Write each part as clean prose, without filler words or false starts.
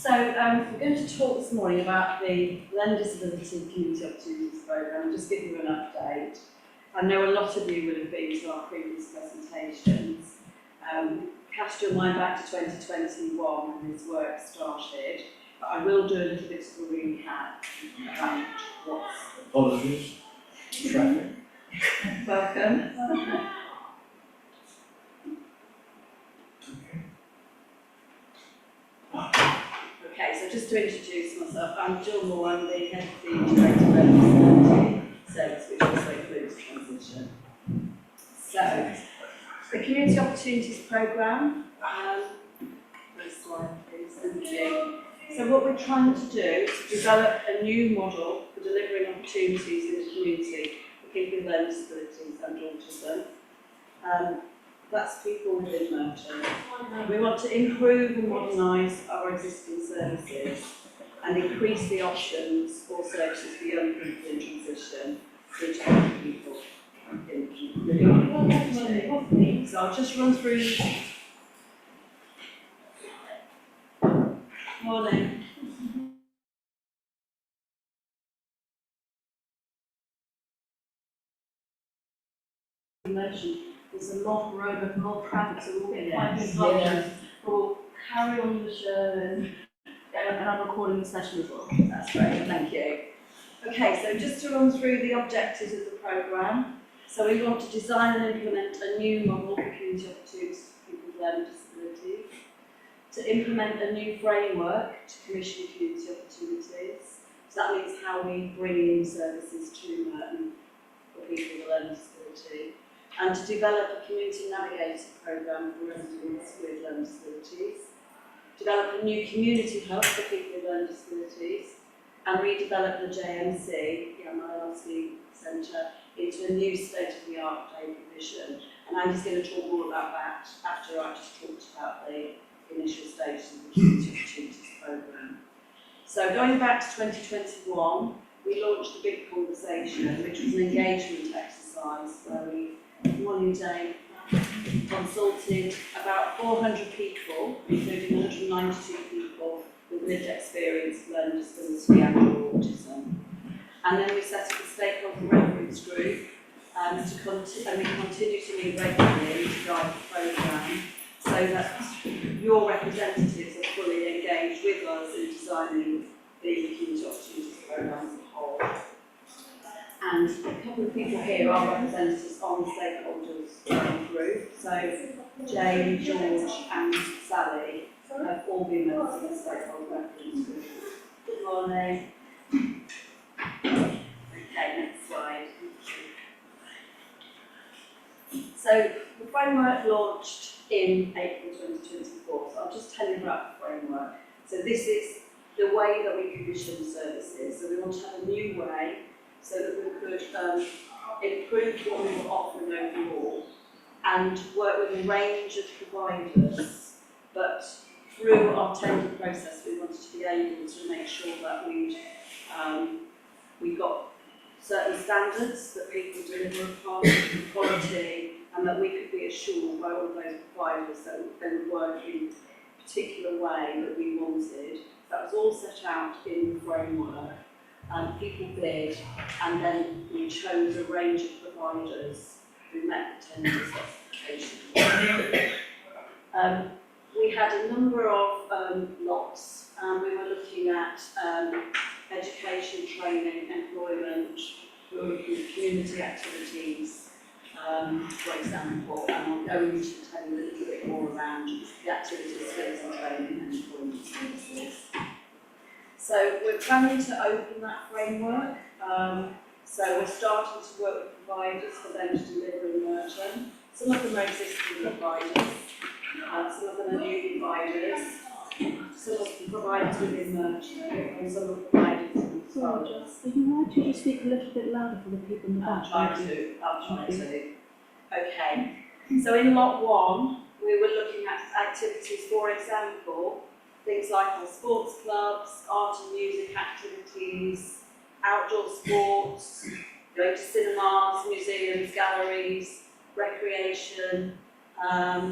We're going to talk this morning about the Learning Disability Community Opportunities Programme, just give you an update. I know a lot of you will have been to our previous presentations. Cast your mind back to 2021 when this work started, but I will do a little bit of a recap about what's... Apologies. Traffic. Welcome. Okay, so just to introduce myself, I'm Jill Moore, I'm the head of the Integrated Learning Disability Service, which also includes transition. So, the Community Opportunities Programme, next slide please, thank you. So what we're trying to do is to develop a new model for delivering opportunities in the community for people with learning disabilities and autism. That's people within Merton. We want to improve and modernise our existing services and increase the options for services for young people in transition, which are people in the community. So I'll just run through. Morning. There's a long road with more traffic, so we'll get quite big We'll carry on the show and I'm recording the session as well. That's great, thank you. Okay, so just to run through the objectives of the programme. So we want to design and implement a new model for community opportunities for people with learning disabilities, to implement a new framework to commission community opportunities. So that means how we bring in services to Merton for people with learning disability, and to develop a community navigator programme for residents with learning disabilities, develop a new community hub for people with learning disabilities, and redevelop the JMC, the MILC Centre, into a new state-of-the-art day provision. And Andy's going to talk more about that after I just talked about the initial stages of the Community Opportunities Programme. So going back to 2021, we launched the Big Conversation, which was an engagement exercise where we, morning day, consulted about 400 people, including 192 people with lived experience of learning disability and autism. And then we set up a stakeholder reference group and we continue to meet regularly to guide the programme so that your representatives are fully engaged with us in designing the Community Opportunities Programme as a whole. And a couple of people here are representatives on the stakeholders group. So Jane, George and Sally have all been members of the stakeholder reference group. Good morning. Okay, next slide. So the framework launched in April 2024. So I'll just tell you about the framework. So this is the way that we commission services. So we want to have a new way so that we could improve what we were offering overall and work with a range of providers. But through our tender process, we wanted to be able to make sure that we got certain standards that people deliver upon, quality, and that we could be assured by all of those providers that they would work in a particular way that we wanted. That was all set out in the framework. People bid, and then we chose a range of providers who met the tender specifications. We had a number of lots. We were looking at education, training, employment, we were looking at community activities, for example, and I'm going to tell you a little bit more around the activities, skills and training and employment services. So we're planning to open that framework. So we're starting to work with providers for them to deliver in Merton. Some of them are existing providers, some of them are new providers, some of the providers within Merton, and some of the providers in the providers. Would you mind to speak a little bit louder for the people in the back? I'll try to. Okay. So in lot 1, we were looking at activities, for example, things like our sports clubs, art and music activities, outdoor sports, going to cinemas, museums, galleries, recreation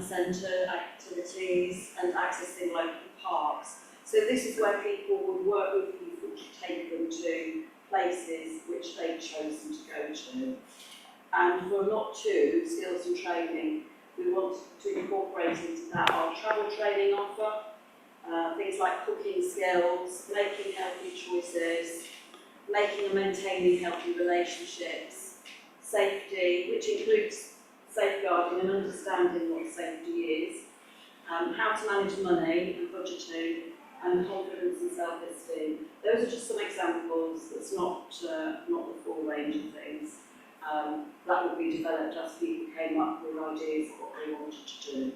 centre activities, and accessing local parks. So this is where people would work with people to take them to places which they've chosen to go to. And for lot 2, skills and training, we want to incorporate into that our travel training offer, things like cooking skills, making healthy choices, making and maintaining healthy relationships, safety, which includes safeguarding and understanding what safety is, how to manage money and budgeting, and confidence and self-esteem. Those are just some examples. That's not the full range of things. That would be developed as people came up with ideas of what they wanted to do.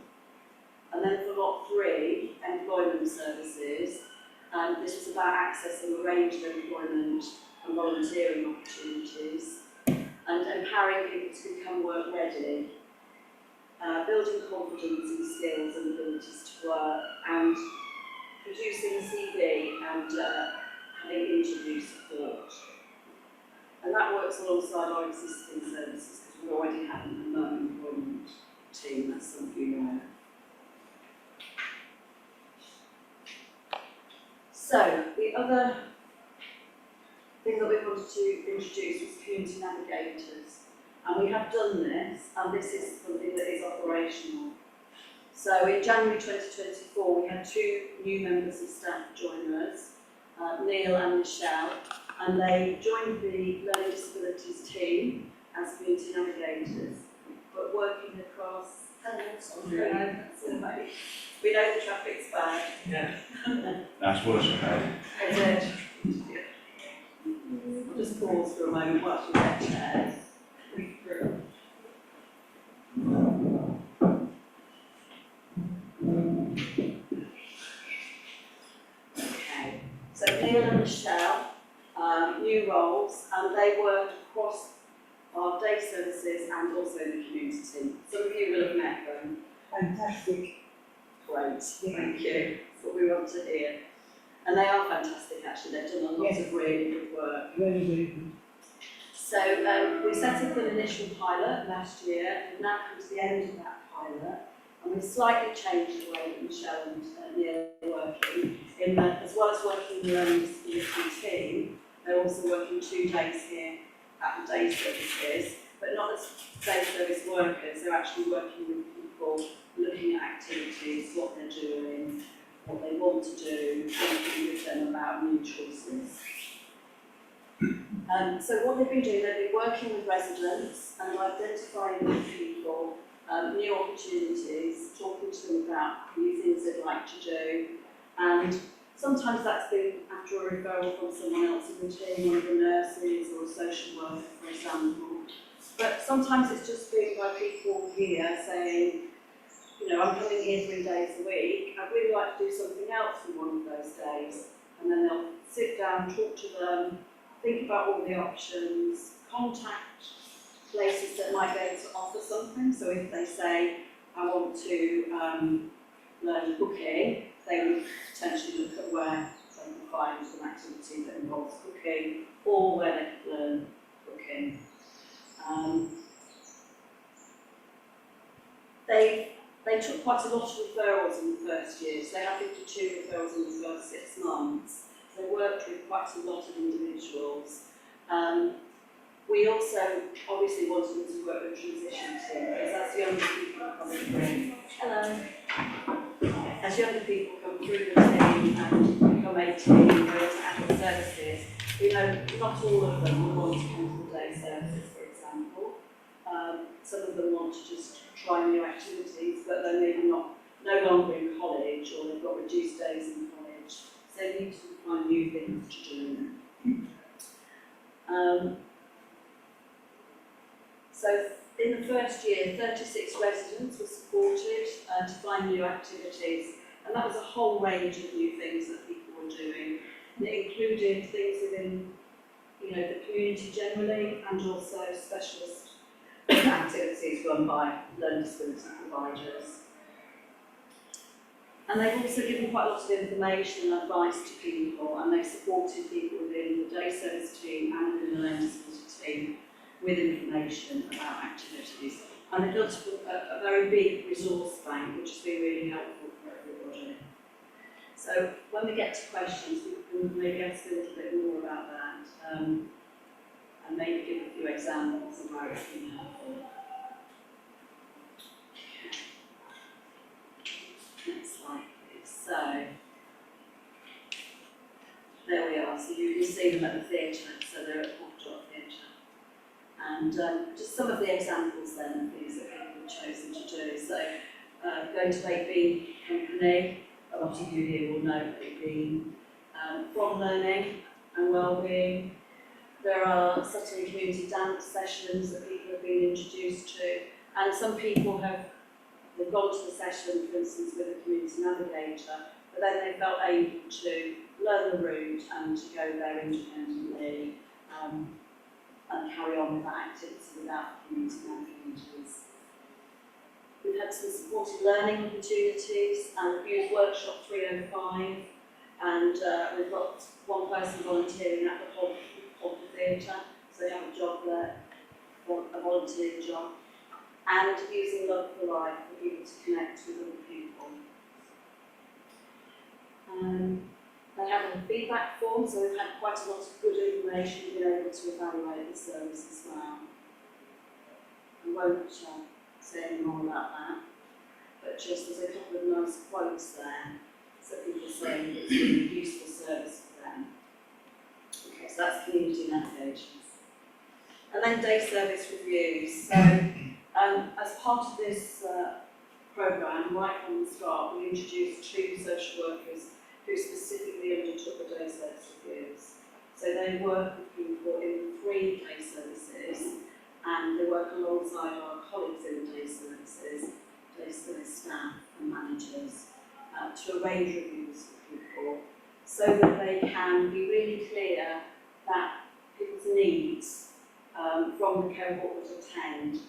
And then for lot 3, employment services, this was about accessing a range of employment and volunteering opportunities, and empowering people to become work ready, building confidence in skills and abilities to work, and producing a CV and having interview support. And that works alongside our existing services because we already have an employment team, as some of you know. So, the other thing that we wanted to introduce was community navigators. And we have done this, and this is something that is operational. So in January 2024, we had 2 new members of staff join us, Neil and Michelle, and they joined the learning disabilities team as community navigators, but working across, we know the traffic's bad. Yeah. That's worse than that. Is it? We'll just pause for a moment whilst we get chairs. Okay, so Neil and Michelle, new roles, and they worked across our day services and also in the community. Some of you will have met them. Fantastic. Great, thank you. That's what we want to hear. And they are fantastic actually, they've done a lot of really good work. Very, very good. So we set up an initial pilot last year, and now come to the end of that pilot, and we've slightly changed the way that Michelle and Neil are working, in that as well as working with the learning disability team, they're also working 2 days here at the day services, but not as day service workers, they're actually working with people, looking at activities, what they're doing, what they want to do, thinking with them about new choices. So what they've been doing, they've been working with residents and identifying with people, new opportunities, talking to them about new things they'd like to do, and sometimes that's been after a referral from someone else in the team, one of the nurses or a social worker, for example. But sometimes it's just been by people here saying, you know, I'm coming here 3 days a week, I'd really like to do something else in one of those days. And then they'll sit down, talk to them, think about all the options, contact places that might be able to offer something. So if they say, I want to learn cooking, they would potentially look at where they can find an activity that involves cooking or where they can learn cooking. They took quite a lot of referrals in the first year, so they had 52 referrals in the first 6 months. They worked with quite a lot of individuals. We also obviously wanted them to work with transition team, because as younger people come through, as younger people come through the team and become 18 and go into adult services, we know not all of them will want to come to the day services, for example. Some of them want to just try new activities, but they're maybe no longer in college, or they've got reduced days in college, so they need to find new things to do. So in the first year, 36 residents were supported to find new activities, and that was a whole range of new things that people were doing. And it included things within, you know, the community generally, and also specialist activities run by learning disability providers. And they've also given quite a lot of information and advice to people, and they've supported people within the day service team and within the learning disability team with information about activities. And they've built a very big resource bank, which has been really helpful for everybody. So when we get to questions, we can maybe ask a little bit more about that, and maybe give a few examples of where it's been helpful. Next slide, please. So, there we are. So you can see them at the theatre, so they're at Portdrop Theatre. And just some of the examples then of things that people have chosen to do. So, going to 8B company, a lot of you here will know 8B from learning and wellbeing. There are Sutton community dance sessions that people have been introduced to, and some people they've gone to the session, for instance, with a community navigator, but then they felt able to learn the route and to go there independently and carry on with that activity without community navigators. We've had some supported learning opportunities, and we've used Workshop 305, and we've got one person volunteering at the Hog Theatre, so they have a job there, a volunteer job, and using Love for Life for people to connect with other people. They have a feedback form, so we've had quite a lot of good information, been able to evaluate the service as well. I won't say any more about that, but just there's a couple of nice quotes there, so people saying that it's really a useful service for them. Okay, so that's community navigations. And then day service reviews. So, as part of this programme, right from the start, we introduced 2 social workers who specifically undertook the day service reviews. So they work with people in 3 day services, and they work alongside our colleagues in the day services staff and managers, to arrange reviews for people, so that they can be really clear that people's needs from the cohort that attend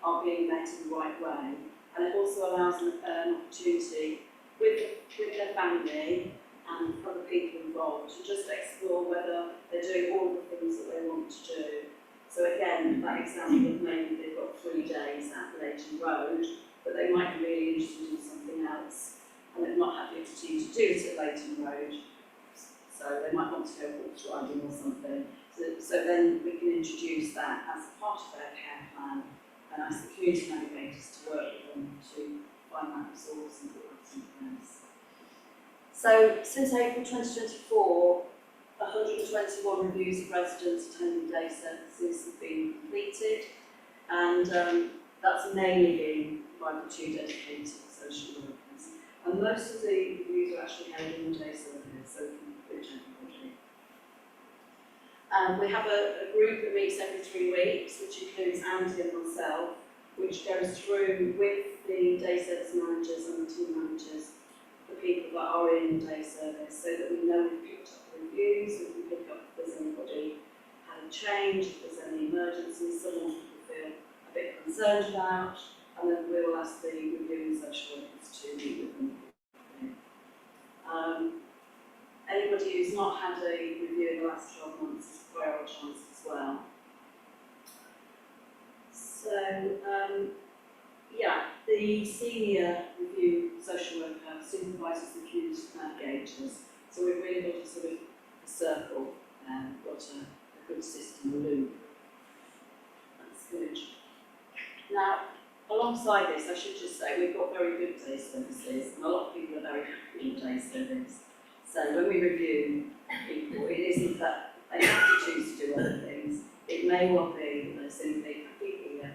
are being met in the right way. And it also allows them an opportunity with their family and other people involved to just explore whether they're doing all the things that they want to do. So again, that example of maybe they've got 3 days at Leighton Road, but they might be really interested in something else, and they've not had the opportunity to do it at Leighton Road, so they might want to go horse riding or something. So then we can introduce that as part of their care plan, and ask the community navigators to work with them to find that resource and put that in place. So since April 2024, 121 reviews of residents attending day services have been completed, and that's mainly been by the 2 dedicated social workers. And most of the reviews are actually held in the day service, so we can reach everybody. We have a group that meets every 3 weeks, which includes Andy and myself, which goes through with the day service managers and the team managers the people that are in day service, so that we know we've picked up the reviews, we can pick up if there's anybody had a change, if there's any emergencies, someone people feel a bit concerned about, and then we will ask the reviewing social workers to meet with them. Anybody who's not had a review in the last 12 months is prioritised as well. So, yeah, the senior review social worker supervises the community navigators. So we've really got a sort of a circle and got a good system, a loop. That's good. Now, alongside this, I should just say we've got very good day services, and a lot of people are very happy with day service. So when we review people, it isn't that they have to choose to do other things. It may well be that they're simply happy here,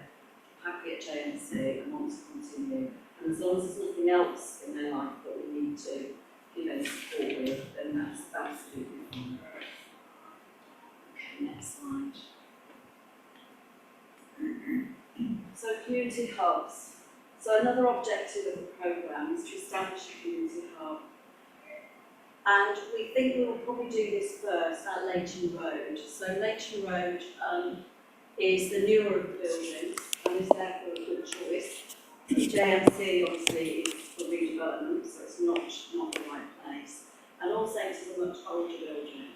happy at JNC, and want to continue. And as long as there's nothing else in their life that we need to give any support with, then that's absolutely fine. Okay, next slide. So community hubs. So another objective of the programme is to establish a community hub. And we think we will probably do this first at Leighton Road. So Leighton Road is the newer of the buildings and is therefore a good choice. JMC obviously is for redevelopment, so it's not the right place. And also it is a much older building.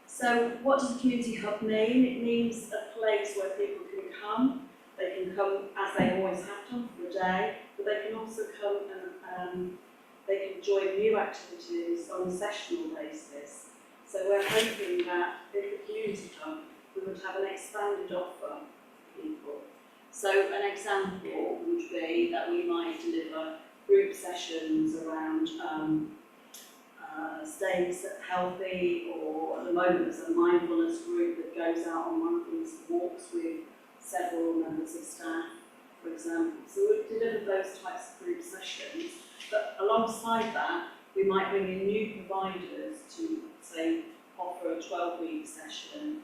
So what does a community hub mean? It means a place where people can come. They can come as they always have done for a day, but they can also come and they can join new activities on a sessional basis. So we're hoping that if the community hub, we would have an expanded offer for people. So an example would be that we might deliver group sessions around staying healthy, or at the moment there's a mindfulness group that goes out on mindfulness walks with several members of staff, for example. So we've delivered those types of group sessions, but alongside that, we might bring in new providers to, say, offer a 12-week session.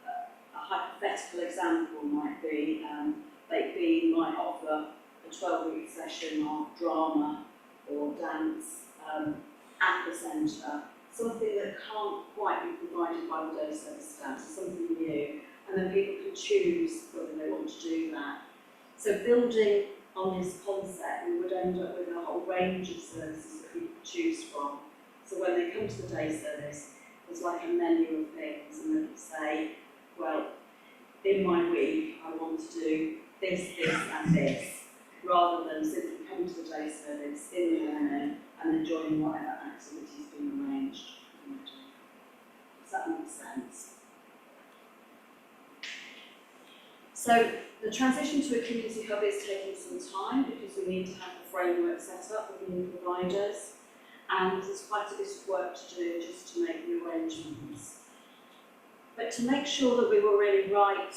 A hypothetical example might be Baked Bean might offer a 12-week session of drama or dance at the centre, something that can't quite be provided by the day service staff, so something new, and then people can choose whether they want to do that. So building on this concept, we would end up with a whole range of services that people could choose from. So when they come to the day service, there's like a menu of things, and they can say, well, in my week, I want to do this, this, and this, rather than simply coming to the day service in the morning and then joining whatever activity has been arranged. Does that make sense? So the transition to a community hub is taking some time because we need to have the framework set up with new providers, and there's quite a bit of work to do just to make the arrangements. But to make sure that we were really right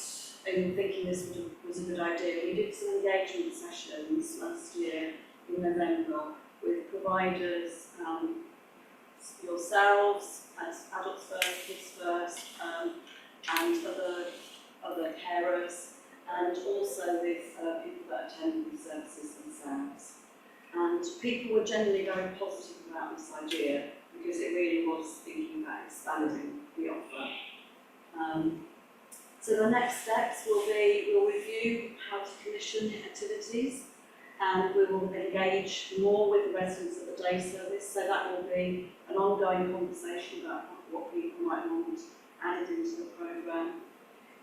in thinking this was a good idea, we did some engagement sessions last year in November with providers, yourselves as Adults First, Kids First, and other carers, and also with people that attend these services themselves. And people were generally very positive about this idea because it really was thinking about expanding the offer. So the next steps will be, we'll review how to commission activities, and we will engage more with the residents of the day service, so that will be an ongoing conversation about what people might want added into the programme.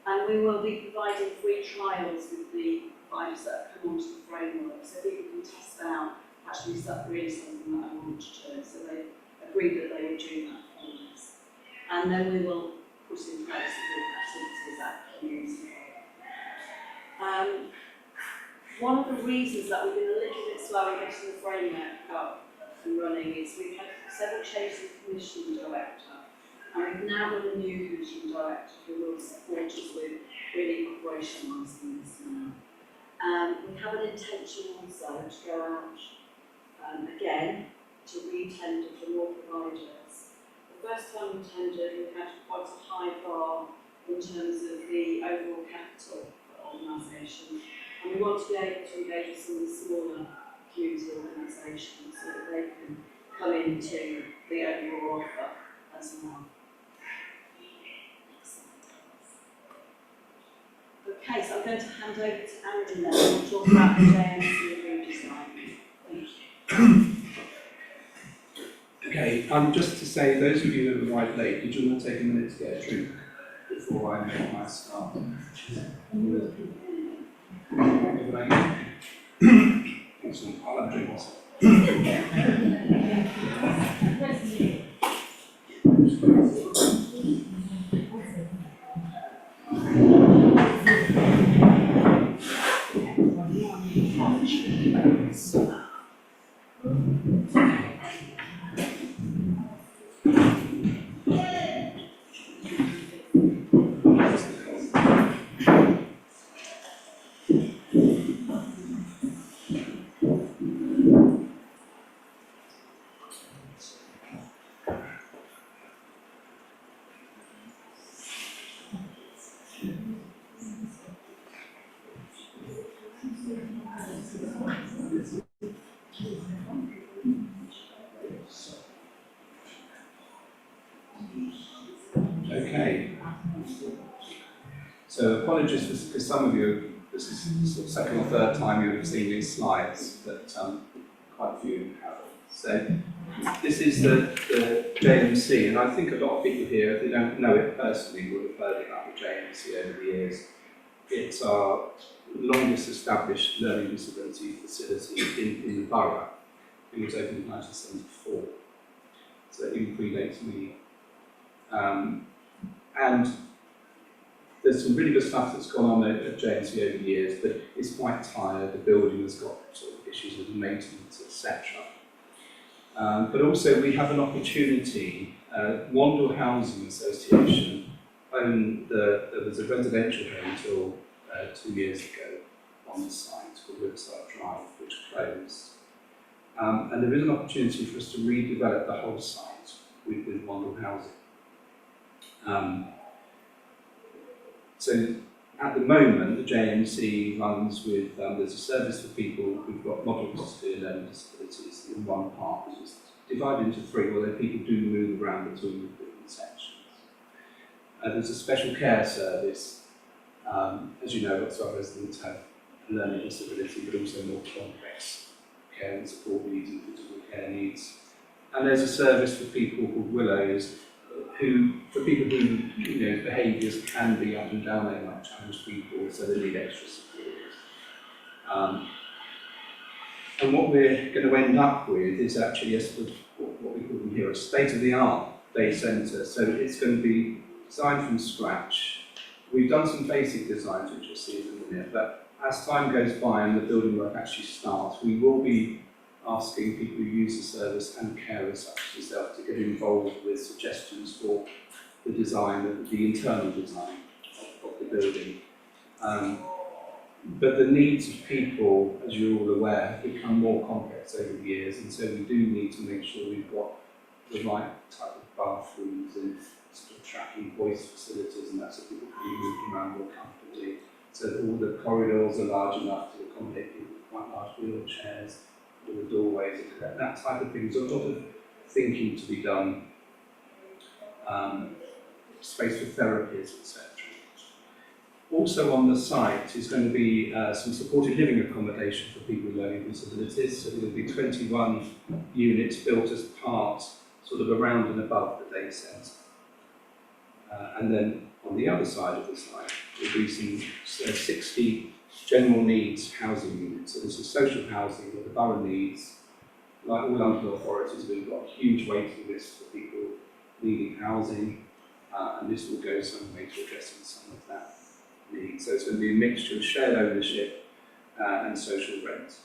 And we will be providing free trials with the providers that have come onto the framework, so people can test out, actually, is that really something that I want to do? So they agreed that they would do that for us. And then we will put in place the activities at community. One of the reasons that we've been a little bit slow in getting the framework up and running is we've had several changes in commissioning director, and we've now got a new commissioning director who will support us with really operationalising this now. We have an intention also to go out again to re-tender for more providers. The first time we tendered, we had quite a high bar in terms of the overall capital for organisation, and we want to be able to engage with some of the smaller community organisations so that they can come into the overall offer as well. Okay, so I'm going to hand over to Andy now to talk about the JMC redesign. Thank you. Okay, just to say, those of you who arrived late, did you want to take a minute to get a drink before I make my start? Excellent, I'll have a drink myself. Okay. So apologies for some of you, this is the sort of second or third time you've seen these slides, but quite a few have. So this is the JMC, and I think a lot of people here, if they don't know it personally, would have heard about the JMC over the years. It's our longest established learning disability facility in the borough. It was opened in 1974, so it even predates me. And there's some really good stuff that's gone on at JNC over the years, but it's quite tired. The building has got sort of issues with maintenance, etc. But also we have an opportunity. Wandle Housing Association there was a residential home until 2 years ago on the site called Riverside Drive, which closed. And there is an opportunity for us to redevelop the whole site with Wandle Housing. So at the moment, the JMC runs with, there's a service for people who've got moderate to severe learning disabilities in one part, which is divided into 3, although people do move around between the different sections. There's a special care service. As you know, lots of our residents have a learning disability, but also more complex care and support needs and physical care needs. And there's a service for people called Willows, for people who, behaviours can be up and down, they might challenge people, so they need extra support. And what we're going to end up with is actually a sort of what we call them here, a state-of-the-art day centre. So it's going to be designed from scratch. We've done some basic designs, which you'll see in a minute, but as time goes by and the building work actually starts, we will be asking people who use the service and carers such as yourself to get involved with suggestions for the design, the internal design of the building. But the needs of people, as you're all aware, have become more complex over the years, and so we do need to make sure we've got the right type of bathrooms and sort of tracking voice facilities and that, so people can be moved around more comfortably, so that all the corridors are large enough to accommodate people with quite large wheelchairs, all the doorways, that type of thing. There's a lot of thinking to be done, space for therapies, etc. Also on the site is going to be some supported living accommodation for people with learning disabilities. So there will be 21 units built as part, sort of around and above the day centre. And then on the other side of the site will be some 60 general needs housing units. So this is social housing that the borough needs. Like all local authorities, we've got a huge waiting list for people needing housing, and this will go some way to addressing some of that need. So it's going to be a mixture of shared ownership and social rent.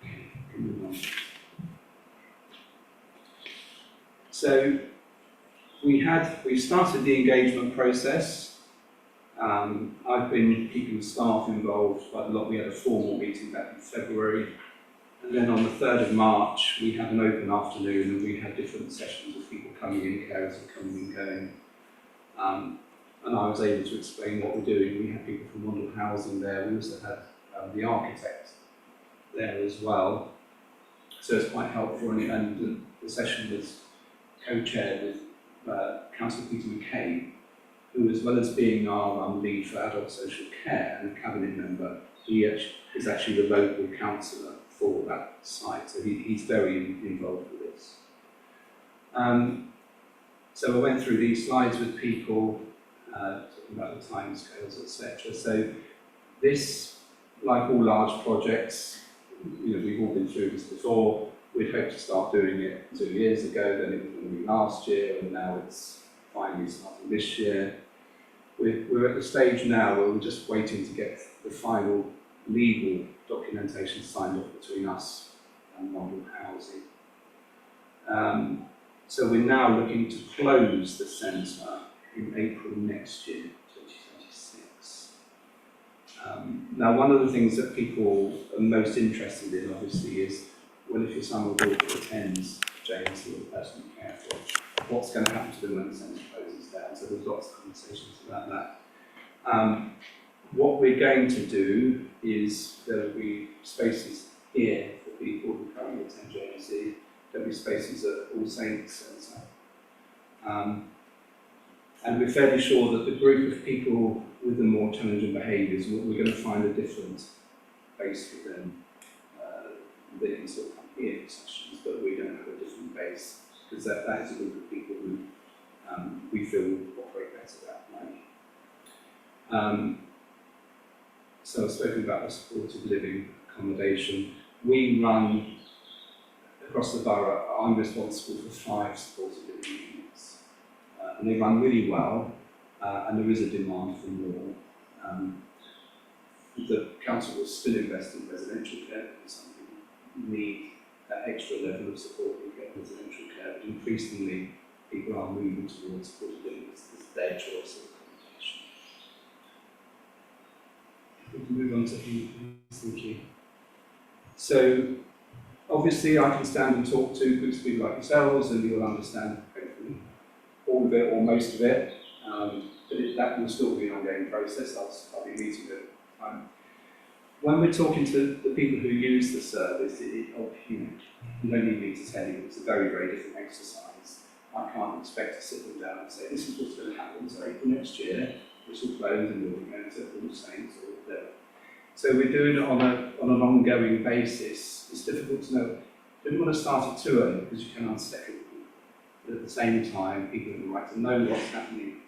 Okay, move on. So we started the engagement process. I've been keeping staff involved quite a lot. We had a formal meeting back in February, and then on the 3rd of March we had an open afternoon and we had different sessions of people coming in, carers coming and going. And I was able to explain what we're doing. We had people from Wandle Housing there. We also had the architect there as well. So it's quite helpful, and the session was co-chaired with Councillor Peter McCabe, who, as well as being our lead for adult social care and a cabinet member, he is actually the local councillor for that site, so he's very involved with this. So I went through these slides with people, talking about the timescales, etc. So this, like all large projects, we've all been through this before. We'd hoped to start doing it 2 years ago, then it was going to be last year, and now it's finally starting this year. We're at the stage now where we're just waiting to get the final legal documentation signed off between us and Wandle Housing. So we're now looking to close the centre in April next year, 2026. Now, one of the things that people are most interested in, obviously, is, well, if your son or daughter attends JNC or the person you care for, what's going to happen to them when the centre closes down? So there's lots of conversations about that. What we're going to do is there will be spaces here for people who currently attend JNC. There will be spaces at All Saints Centre. And we're fairly sure that the group of people with the more challenging behaviours, we're going to find a different base for them. They can still come here for sessions, but we're going to have a different base, because that is a group of people who we feel will operate better that way. So I've spoken about the supported living accommodation. we run across the borough. I'm responsible for 5 supported living units, and they run really well, and there is a demand for more. The council will still invest in residential care because some people need that extra level of support to get residential care, but increasingly people are moving towards supported living as their choice of accommodation. We can move on to thank you. So, obviously I can stand and talk to groups of people like yourselves and you'll understand hopefully all of it or most of it, but that will still be an ongoing process. I'll be meeting at time. When we're talking to the people who use the service, you don't need me to tell you, it's a very, very different exercise. I can't expect to sit them down and say, this is what's going to happen, so April next year, this will close and we'll be going to All Saints or whatever. So we're doing it on an ongoing basis. It's difficult to know. You don't want to start it too early because you can unsettle people. But at the same time, people have the right to know what's happening.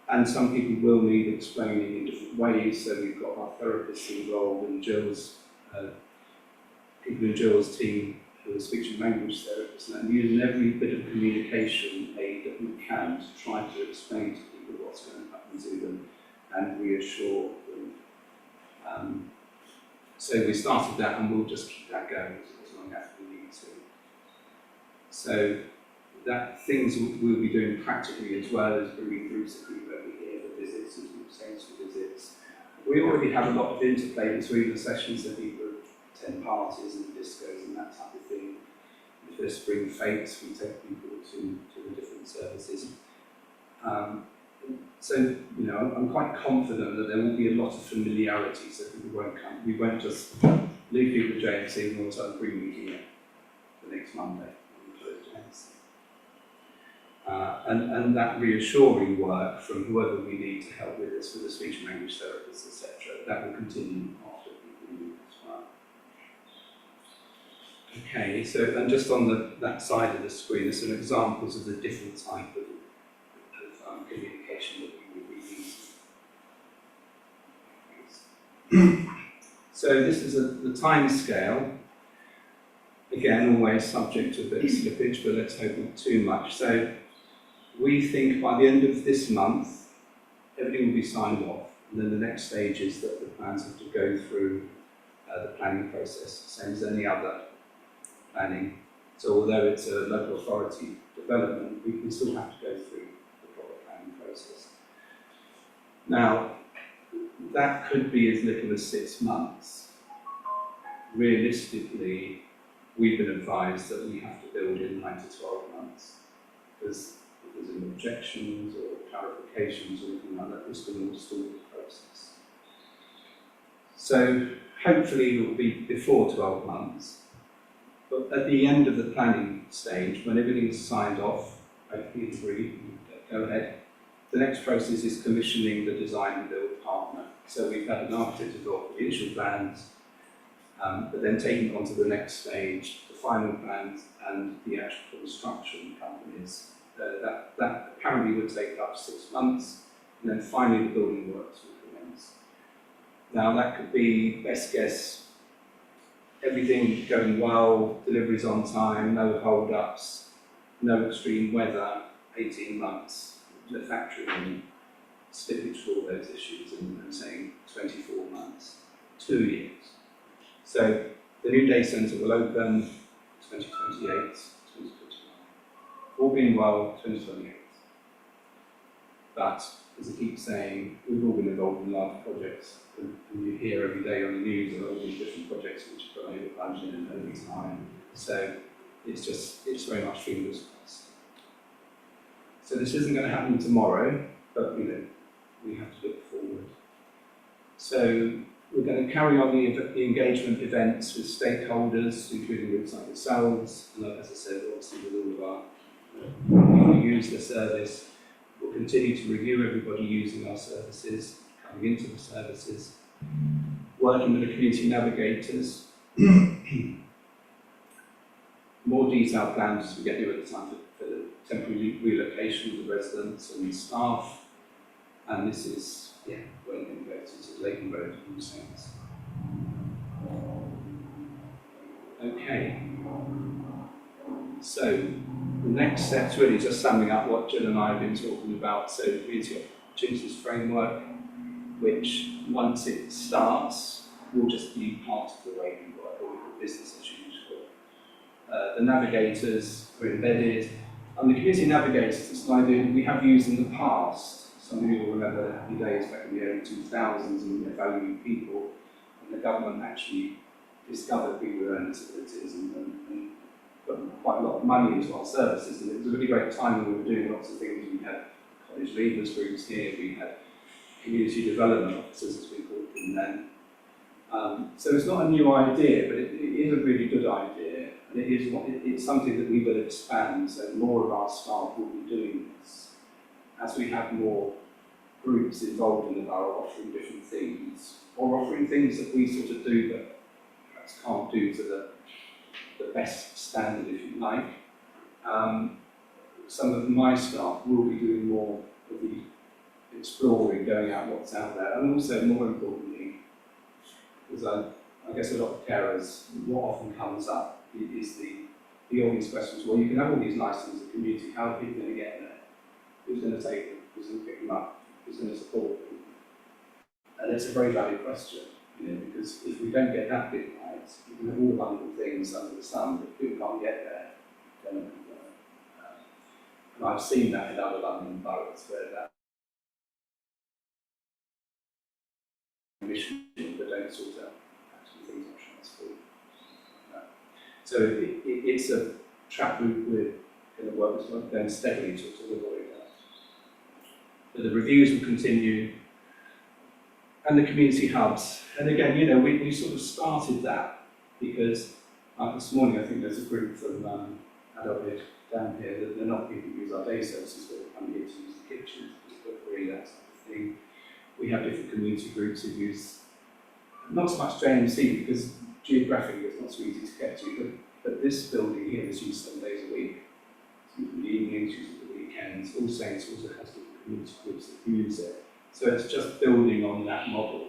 And some people will need explaining in different ways. So we've got our therapists involved and people in Jill's team who are speech and language therapists and using every bit of communication aid that we can to try to explain to people what's going to happen to them and reassure them. So we started that and we'll just keep that going as long as we need to. So that things we'll be doing practically as well as bringing groups of people over here for visits and sensory visits. We already have a lot of interplay between the sessions, so people attend parties and discos and that type of thing. If there's spring fates, we take people to the different services. So, I'm quite confident that there will be a lot of familiarity, so people won't come. We won't just leave people at JMC and all of a sudden bring me here the next Monday when we close JMC. And that reassuring work from whoever we need to help with this, with the speech and language therapists, etc., that will continue after people move as well. Okay, so and just on that side of the screen, there's some examples of the different type of communication that we will be using. So this is the time scale. Again, always subject to a bit of slippage, but let's hope not too much. So we think by the end of this month, everything will be signed off, and then the next stage is that the plans have to go through the planning process, same as any other planning. So although it's a local authority development, we can still have to go through the proper planning process. Now, that could be as little as 6 months. Realistically, we've been advised that we have to build in 9 to 12 months, because if there's any objections or clarifications or anything like that, this will all stall the process. So hopefully it will be before 12 months, but at the end of the planning stage, when everything's signed off, hopefully agreed, go ahead. The next process is commissioning the design and build partner. So we've had an architect develop the initial plans, but then taking it on to the next stage, the final plans and the actual construction companies. That apparently would take up to 6 months, and then finally the building works will commence. Now that could be, best guess, everything going well, deliveries on time, no hold-ups, no extreme weather, 18 months. The factory in slippage for all those issues and saying 24 months, 2 years. So the new day centre will open 2028, 2029. All being well, 2028. But as I keep saying, we've all been involved in large projects, and you hear every day on the news of all these different projects which have got over budget and over time. So it's very much fingers crossed. So this isn't going to happen tomorrow, but we have to look forward. So we're going to carry on the engagement events with stakeholders, including groups like yourselves, and as I said, obviously with all of our people who use the service. We'll continue to review everybody using our services, coming into the services, working with the community navigators. More detailed plans as we get nearer the time for the temporary relocation of the residents and staff. And this is, where you can go to Lake and Road and All Saints. Okay. So the next step's really just summing up what Jill and I have been talking about. So the Community Opportunities Framework, which once it starts will just be part of the way we work, or we call business as usual. The navigators are embedded. And the community navigators, it's an idea we have used in the past. Some of you will remember the happy days back in the early 2000s and their valuing people, and the government actually discovered people with learning disabilities and put quite a lot of money into our services. And it was a really great time when we were doing lots of things. We had college leavers groups here, we had community development officers, as we called them then. So it's not a new idea, but it is a really good idea, and it's something that we will expand, so more of our staff will be doing this. As we have more groups involved in the borough offering different things, or offering things that we sort of do but perhaps can't do to the best standard, if you like. Some of my staff will be doing more of the exploring, going out what's out there, and also more importantly, because I guess a lot of carers, what often comes up is the obvious questions. Well, you can have all these nice things in the community, how are people going to get there? Who's going to take them? Who's going to pick them up? Who's going to support them? And it's a very valid question, because if we don't get that bit right, you can have all the wonderful things under the sun, but if people can't get there, then and I've seen that in other London boroughs where that mission but don't sort out actually things like transport. So it's a track we're going to work with, going steadily to avoid that. But the reviews will continue, and the community hubs. And again, we sort of started that because this morning I think there's a group from Adobe down here that they're not people who use our day services, but they come here to use the kitchen, to cook free, that sort of thing. We have different community groups who use not so much JMC because geographically it's not so easy to get to, but this building here is used 7 days a week. It's used in the evenings, used at the weekends. All Saints also has different community groups that use it. So it's just building on that model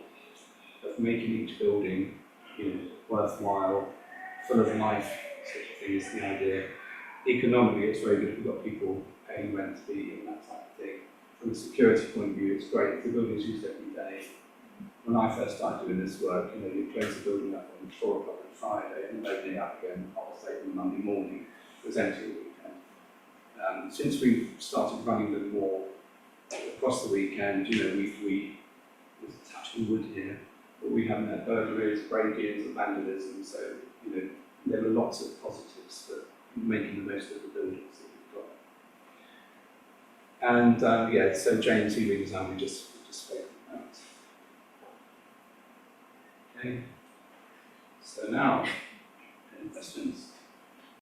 of making each building worthwhile, full of life sort of thing is the idea. Economically it's very good if we've got people paying rent to be here and that type of thing. From a security point of view, it's great. The building is used every day. When I first started doing this work, you close the building up on 4 o'clock on Friday and open it up again on Monday morning. It was empty all weekend. Since we've started running them more across the weekend, we there's a touch of wood here, but we haven't had burglaries, break-ins, or vandalism. So there are lots of positives for making the most of the buildings that we've got. And so JMC redesign we just spoke about. Okay. So now, any questions?